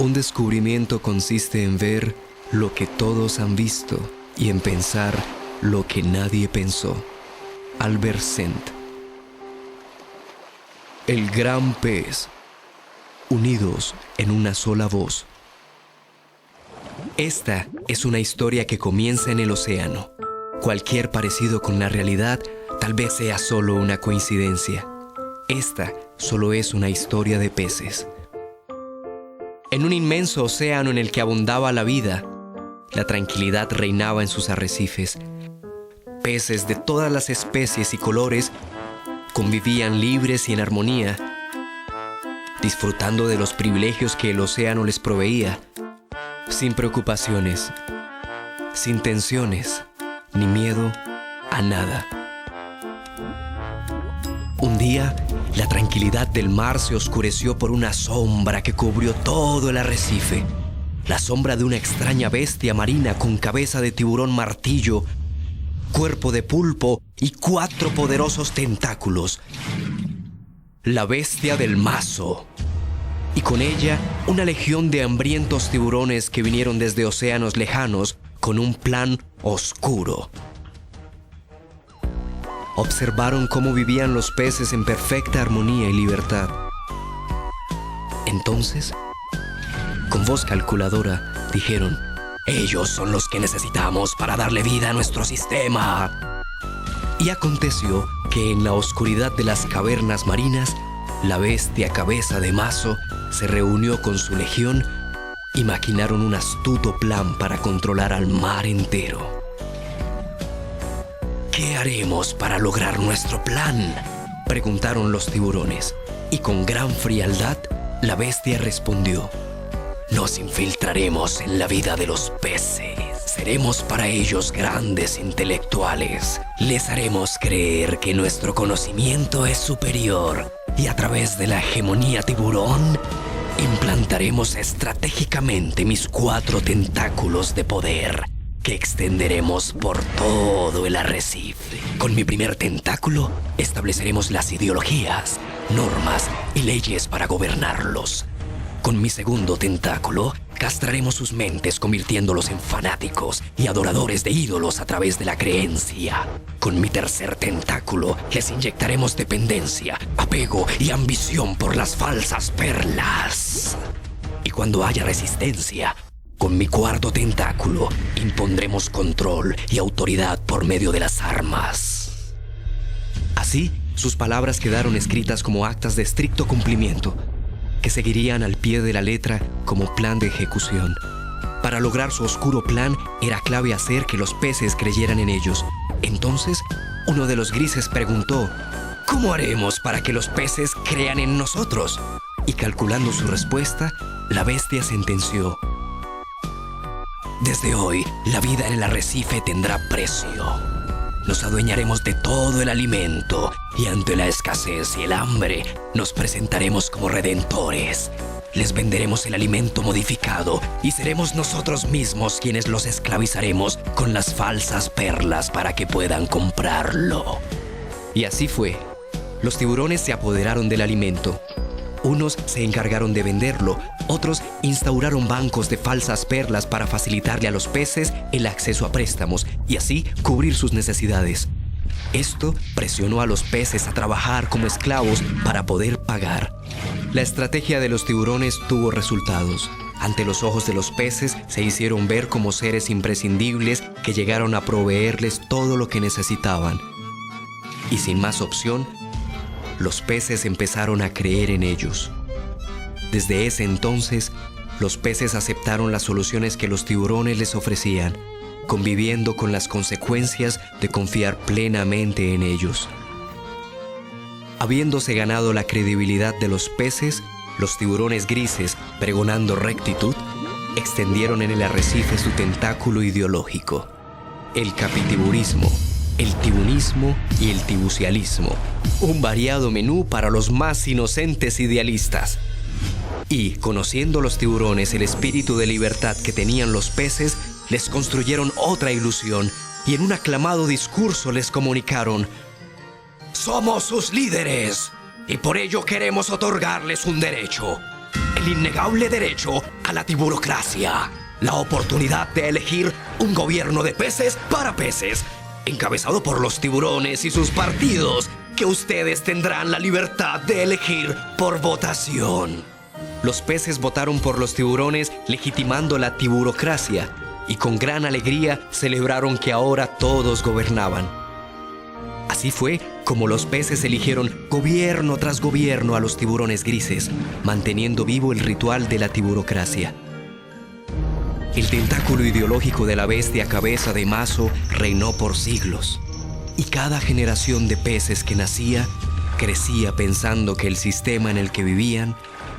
Un descubrimiento consiste en ver lo que todos han visto y en pensar lo que nadie pensó. Albert Sent. El gran pez, unidos en una sola voz. Esta es una historia que comienza en el océano. Cualquier parecido con la realidad tal vez sea solo una coincidencia. Esta solo es una historia de peces. En un inmenso océano en el que abundaba la vida, la tranquilidad reinaba en sus arrecifes. Peces de todas las especies y colores convivían libres y en armonía, disfrutando de los privilegios que el océano les proveía, sin preocupaciones, sin tensiones, ni miedo a nada. Un día, la tranquilidad del mar se oscureció por una sombra que cubrió todo el arrecife. La sombra de una extraña bestia marina con cabeza de tiburón martillo, cuerpo de pulpo y 4 poderosos tentáculos. La bestia del mazo. Y con ella, una legión de hambrientos tiburones que vinieron desde océanos lejanos con un plan oscuro. Observaron cómo vivían los peces en perfecta armonía y libertad. Entonces, con voz calculadora, dijeron: «Ellos son los que necesitamos para darle vida a nuestro sistema». Y aconteció que en la oscuridad de las cavernas marinas, la bestia cabeza de mazo se reunió con su legión y maquinaron un astuto plan para controlar al mar entero. «¿Qué haremos para lograr nuestro plan?», preguntaron los tiburones. Y con gran frialdad, la bestia respondió: «Nos infiltraremos en la vida de los peces. Seremos para ellos grandes intelectuales. Les haremos creer que nuestro conocimiento es superior y a través de la hegemonía tiburón, implantaremos estratégicamente mis 4 tentáculos de poder que extenderemos por todo el arrecife. Con mi primer tentáculo estableceremos las ideologías, normas y leyes para gobernarlos. Con mi segundo tentáculo castraremos sus mentes, convirtiéndolos en fanáticos y adoradores de ídolos a través de la creencia. Con mi tercer tentáculo les inyectaremos dependencia, apego y ambición por las falsas perlas. Y cuando haya resistencia, con mi cuarto tentáculo impondremos control y autoridad por medio de las armas». Así, sus palabras quedaron escritas como actas de estricto cumplimiento, que seguirían al pie de la letra como plan de ejecución. Para lograr su oscuro plan, era clave hacer que los peces creyeran en ellos. Entonces, uno de los grises preguntó: «¿Cómo haremos para que los peces crean en nosotros?». Y calculando su respuesta, la bestia sentenció: «Desde hoy, la vida en el arrecife tendrá precio. Nos adueñaremos de todo el alimento y ante la escasez y el hambre nos presentaremos como redentores. Les venderemos el alimento modificado y seremos nosotros mismos quienes los esclavizaremos con las falsas perlas para que puedan comprarlo». Y así fue. Los tiburones se apoderaron del alimento. Unos se encargaron de venderlo, otros instauraron bancos de falsas perlas para facilitarle a los peces el acceso a préstamos y así cubrir sus necesidades. Esto presionó a los peces a trabajar como esclavos para poder pagar. La estrategia de los tiburones tuvo resultados. Ante los ojos de los peces se hicieron ver como seres imprescindibles que llegaron a proveerles todo lo que necesitaban. Y sin más opción, los peces empezaron a creer en ellos. Desde ese entonces, los peces aceptaron las soluciones que los tiburones les ofrecían, conviviendo con las consecuencias de confiar plenamente en ellos. Habiéndose ganado la credibilidad de los peces, los tiburones grises, pregonando rectitud, extendieron en el arrecife su tentáculo ideológico: el capitiburismo, el tibunismo y el tibucialismo, un variado menú para los más inocentes idealistas. Y, conociendo los tiburones el espíritu de libertad que tenían los peces, les construyeron otra ilusión y en un aclamado discurso les comunicaron: «Somos sus líderes y por ello queremos otorgarles un derecho. el innegable derecho a la tiburocracia. La oportunidad de elegir un gobierno de peces para peces, encabezado por los tiburones y sus partidos, que ustedes tendrán la libertad de elegir por votación. Los peces votaron por los tiburones, legitimando la tiburocracia, y con gran alegría celebraron que ahora todos gobernaban. Así fue como los peces eligieron gobierno tras gobierno a los tiburones grises, manteniendo vivo el ritual de la tiburocracia. El tentáculo ideológico de la bestia cabeza de mazo reinó por siglos, y cada generación de peces que nacía crecía pensando que el sistema en el que vivían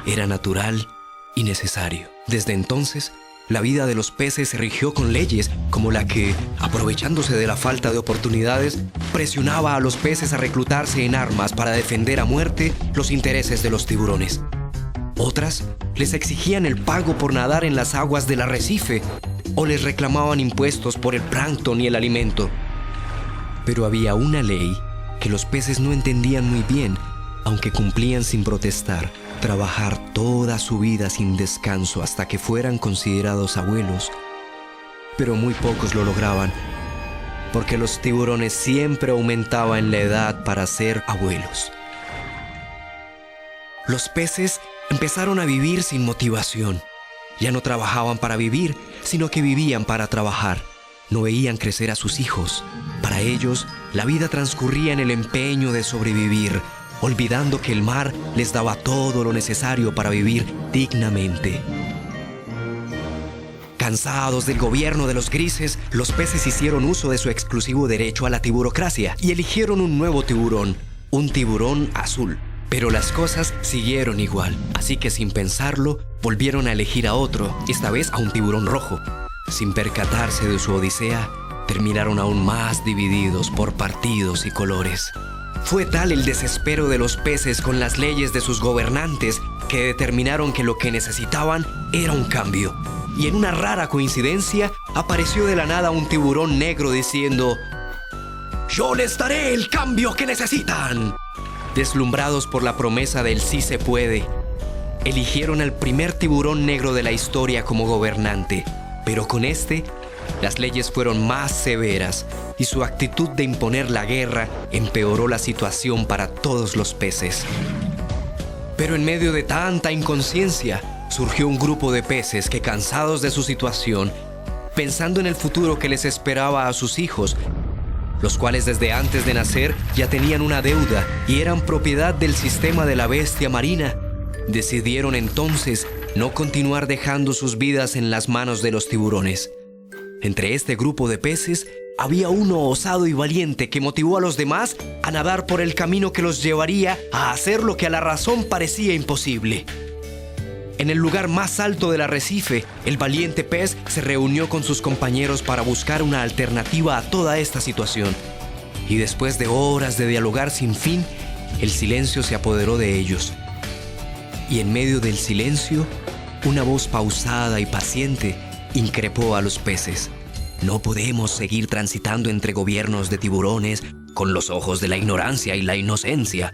era natural y necesario. Desde entonces, la vida de los peces se rigió con leyes como la que, aprovechándose de la falta de oportunidades, presionaba a los peces a reclutarse en armas para defender a muerte los intereses de los tiburones. Otras les exigían el pago por nadar en las aguas del arrecife o les reclamaban impuestos por el plancton y el alimento. Pero había una ley que los peces no entendían muy bien, aunque cumplían sin protestar: trabajar toda su vida sin descanso hasta que fueran considerados abuelos. Pero muy pocos lo lograban, porque los tiburones siempre aumentaban la edad para ser abuelos. Los peces empezaron a vivir sin motivación. Ya no trabajaban para vivir, sino que vivían para trabajar. No veían crecer a sus hijos. Para ellos, la vida transcurría en el empeño de sobrevivir, olvidando que el mar les daba todo lo necesario para vivir dignamente. Cansados del gobierno de los grises, los peces hicieron uso de su exclusivo derecho a la tiburocracia y eligieron un nuevo tiburón, un tiburón azul. Pero las cosas siguieron igual, así que sin pensarlo, volvieron a elegir a otro, esta vez a un tiburón rojo. Sin percatarse de su odisea, terminaron aún más divididos por partidos y colores. Fue tal el desespero de los peces con las leyes de sus gobernantes que determinaron que lo que necesitaban era un cambio. Y en una rara coincidencia, apareció de la nada un tiburón negro diciendo: «¡Yo les daré el cambio que necesitan!». Deslumbrados por la promesa del sí se puede, eligieron al primer tiburón negro de la historia como gobernante. Pero con este, las leyes fueron más severas y su actitud de imponer la guerra empeoró la situación para todos los peces. Pero en medio de tanta inconsciencia, surgió un grupo de peces que, cansados de su situación, pensando en el futuro que les esperaba a sus hijos, los cuales desde antes de nacer ya tenían una deuda y eran propiedad del sistema de la bestia marina, decidieron entonces no continuar dejando sus vidas en las manos de los tiburones. Entre este grupo de peces había uno osado y valiente que motivó a los demás a nadar por el camino que los llevaría a hacer lo que a la razón parecía imposible. En el lugar más alto del arrecife, el valiente pez se reunió con sus compañeros para buscar una alternativa a toda esta situación. Y después de horas de dialogar sin fin, el silencio se apoderó de ellos. Y en medio del silencio, una voz pausada y paciente increpó a los peces: «No podemos seguir transitando entre gobiernos de tiburones con los ojos de la ignorancia y la inocencia.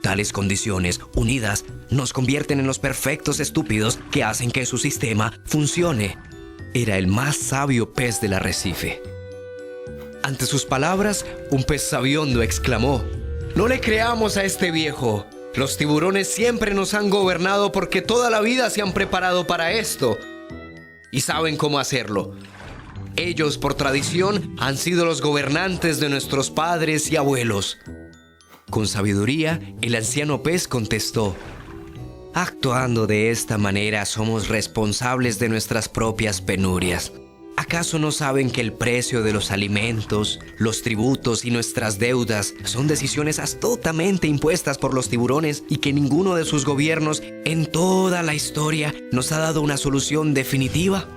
Tales condiciones, unidas, nos convierten en los perfectos estúpidos que hacen que su sistema funcione». Era el más sabio pez del arrecife. Ante sus palabras, un pez sabiondo exclamó: «No le creamos a este viejo. Los tiburones siempre nos han gobernado porque toda la vida se han preparado para esto y saben cómo hacerlo. Ellos, por tradición, han sido los gobernantes de nuestros padres y abuelos». Con sabiduría, el anciano pez contestó: «Actuando de esta manera somos responsables de nuestras propias penurias. ¿Acaso no saben que el precio de los alimentos, los tributos y nuestras deudas son decisiones astutamente impuestas por los tiburones y que ninguno de sus gobiernos en toda la historia nos ha dado una solución definitiva?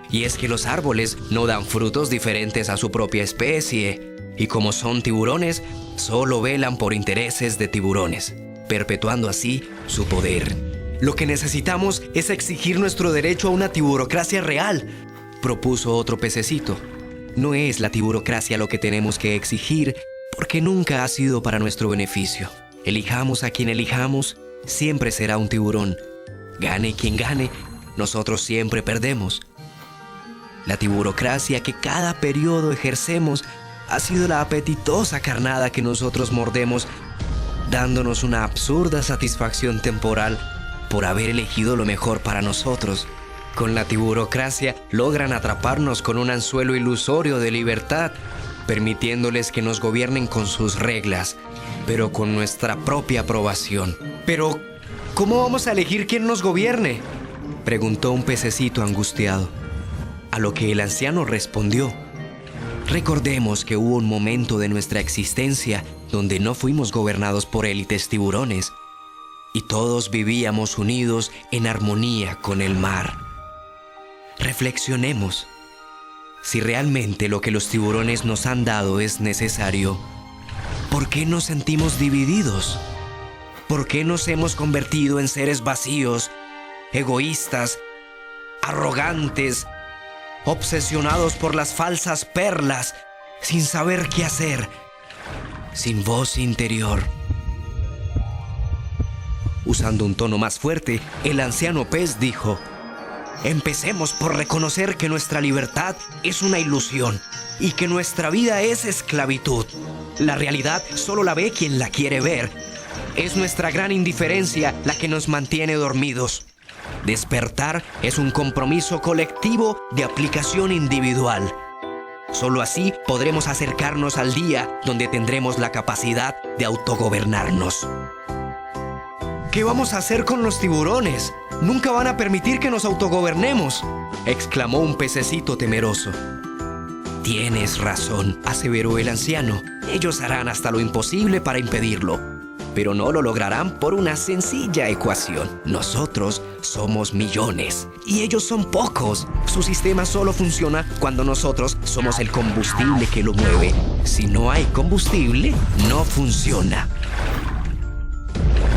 Y es que los árboles no dan frutos diferentes a su propia especie, y como son tiburones, solo velan por intereses de tiburones, perpetuando así su poder. Lo que necesitamos es exigir nuestro derecho a una tiburocracia real», propuso otro pececito. «No es la tiburocracia lo que tenemos que exigir, porque nunca ha sido para nuestro beneficio. Elijamos a quien elijamos, siempre será un tiburón. Gane quien gane, nosotros siempre perdemos. La tiburocracia que cada periodo ejercemos ha sido la apetitosa carnada que nosotros mordemos, dándonos una absurda satisfacción temporal por haber elegido lo mejor para nosotros. Con la tiburocracia logran atraparnos con un anzuelo ilusorio de libertad, permitiéndoles que nos gobiernen con sus reglas, pero con nuestra propia aprobación. Pero, ¿cómo vamos a elegir quién nos gobierne?, preguntó un pececito angustiado. A lo que el anciano respondió: recordemos que hubo un momento de nuestra existencia donde no fuimos gobernados por élites tiburones y todos vivíamos unidos en armonía con el mar. Reflexionemos. Si realmente lo que los tiburones nos han dado es necesario, ¿por qué nos sentimos divididos? ¿Por qué nos hemos convertido en seres vacíos, egoístas, arrogantes, obsesionados por las falsas perlas, sin saber qué hacer, sin voz interior? Usando un tono más fuerte, el anciano pez dijo: empecemos por reconocer que nuestra libertad es una ilusión y que nuestra vida es esclavitud. La realidad solo la ve quien la quiere ver. Es nuestra gran indiferencia la que nos mantiene dormidos. Despertar es un compromiso colectivo de aplicación individual. Solo así podremos acercarnos al día donde tendremos la capacidad de autogobernarnos. ¿Qué vamos a hacer con los tiburones? Nunca van a permitir que nos autogobernemos, exclamó un pececito temeroso. Tienes razón, aseveró el anciano. Ellos harán hasta lo imposible para impedirlo, pero no lo lograrán por una sencilla ecuación. Nosotros somos millones y ellos son pocos. Su sistema solo funciona cuando nosotros somos el combustible que lo mueve. Si no hay combustible, no funciona.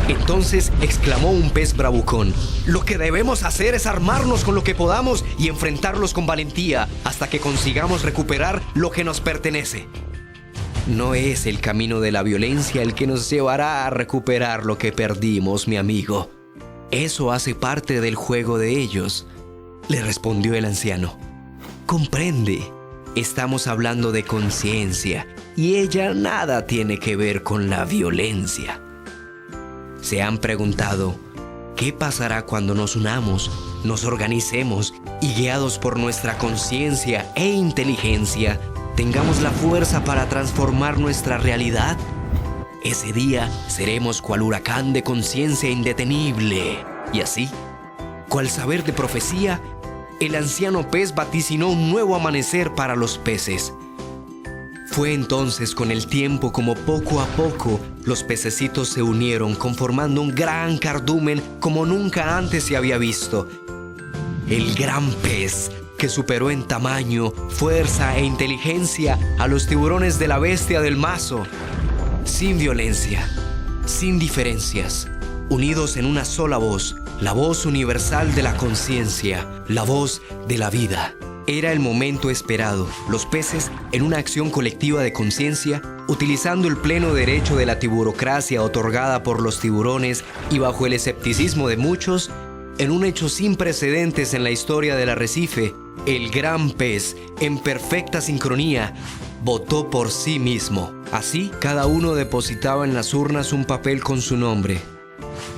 Entonces exclamó un pez bravucón: lo que debemos hacer es armarnos con lo que podamos y enfrentarlos con valentía hasta que consigamos recuperar lo que nos pertenece. No es el camino de la violencia el que nos llevará a recuperar lo que perdimos, mi amigo. Eso hace parte del juego de ellos, le respondió el anciano. Comprende, estamos hablando de conciencia y ella nada tiene que ver con la violencia. ¿Se han preguntado qué pasará cuando nos unamos, nos organicemos y, guiados por nuestra conciencia e inteligencia, tengamos la fuerza para transformar nuestra realidad? Ese día seremos cual huracán de conciencia indetenible. Y así, cual saber de profecía, el anciano pez vaticinó un nuevo amanecer para los peces. Fue entonces con el tiempo como poco a poco los pececitos se unieron, conformando un gran cardumen como nunca antes se había visto. El gran pez que superó en tamaño, fuerza e inteligencia a los tiburones de la bestia del mazo. Sin violencia, sin diferencias, unidos en una sola voz, la voz universal de la conciencia, la voz de la vida. Era el momento esperado. Los peces, en una acción colectiva de conciencia, utilizando el pleno derecho de la tiburocracia otorgada por los tiburones y bajo el escepticismo de muchos, en un hecho sin precedentes en la historia del arrecife, el gran pez, en perfecta sincronía, votó por sí mismo. Así, cada uno depositaba en las urnas un papel con su nombre,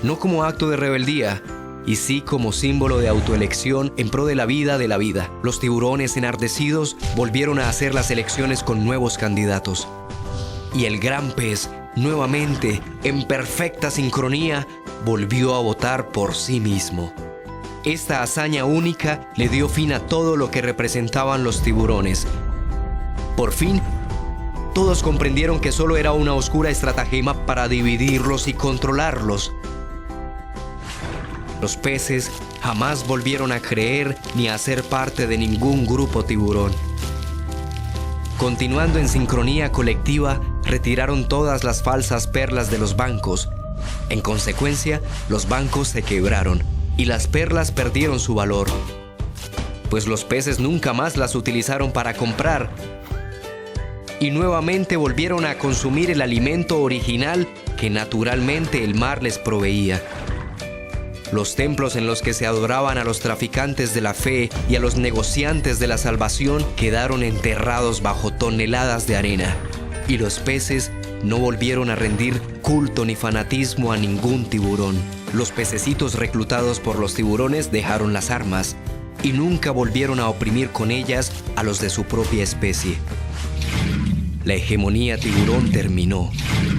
no como acto de rebeldía, y sí como símbolo de autoelección en pro de la vida de la vida. Los tiburones enardecidos volvieron a hacer las elecciones con nuevos candidatos. Y el gran pez, nuevamente, en perfecta sincronía, volvió a votar por sí mismo. Esta hazaña única le dio fin a todo lo que representaban los tiburones. Por fin, todos comprendieron que solo era una oscura estratagema para dividirlos y controlarlos. Los peces jamás volvieron a creer ni a ser parte de ningún grupo tiburón. Continuando en sincronía colectiva, retiraron todas las falsas perlas de los bancos. En consecuencia, los bancos se quebraron y las perlas perdieron su valor, pues los peces nunca más las utilizaron para comprar y nuevamente volvieron a consumir el alimento original que naturalmente el mar les proveía. Los templos en los que se adoraban a los traficantes de la fe y a los negociantes de la salvación quedaron enterrados bajo toneladas de arena, y los peces no volvieron a rendir culto ni fanatismo a ningún tiburón. Los pececitos reclutados por los tiburones dejaron las armas y nunca volvieron a oprimir con ellas a los de su propia especie. La hegemonía tiburón terminó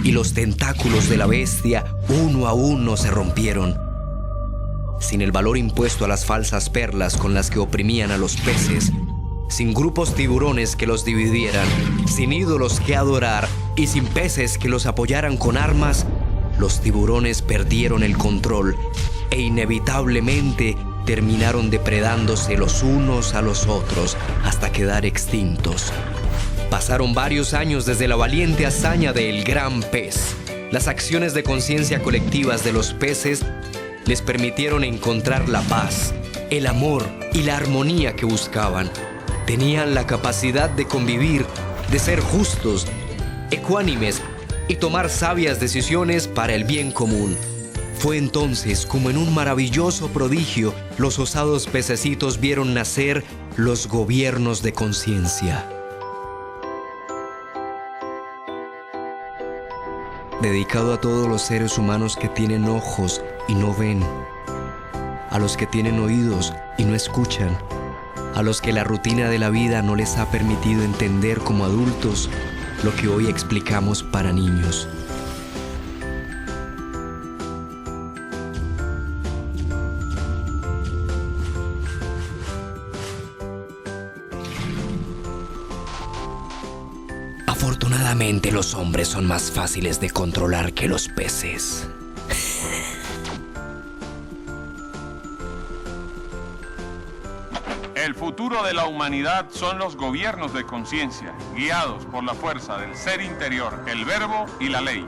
y los tentáculos de la bestia uno a uno se rompieron. Sin el valor impuesto a las falsas perlas con las que oprimían a los peces, sin grupos tiburones que los dividieran, sin ídolos que adorar y sin peces que los apoyaran con armas, los tiburones perdieron el control e inevitablemente terminaron depredándose los unos a los otros hasta quedar extintos. Pasaron varios años desde la valiente hazaña del gran pez. Las acciones de conciencia colectivas de los peces les permitieron encontrar la paz, el amor y la armonía que buscaban. Tenían la capacidad de convivir, de ser justos, ecuánimes y tomar sabias decisiones para el bien común. Fue entonces como en un maravilloso prodigio los osados pececitos vieron nacer los gobiernos de conciencia. Dedicado a todos los seres humanos que tienen ojos y no ven, a los que tienen oídos y no escuchan, a los que la rutina de la vida no les ha permitido entender como adultos lo que hoy explicamos para niños. Afortunadamente, los hombres son más fáciles de controlar que los peces. El futuro de la humanidad son los gobiernos de conciencia, guiados por la fuerza del ser interior, el verbo y la ley.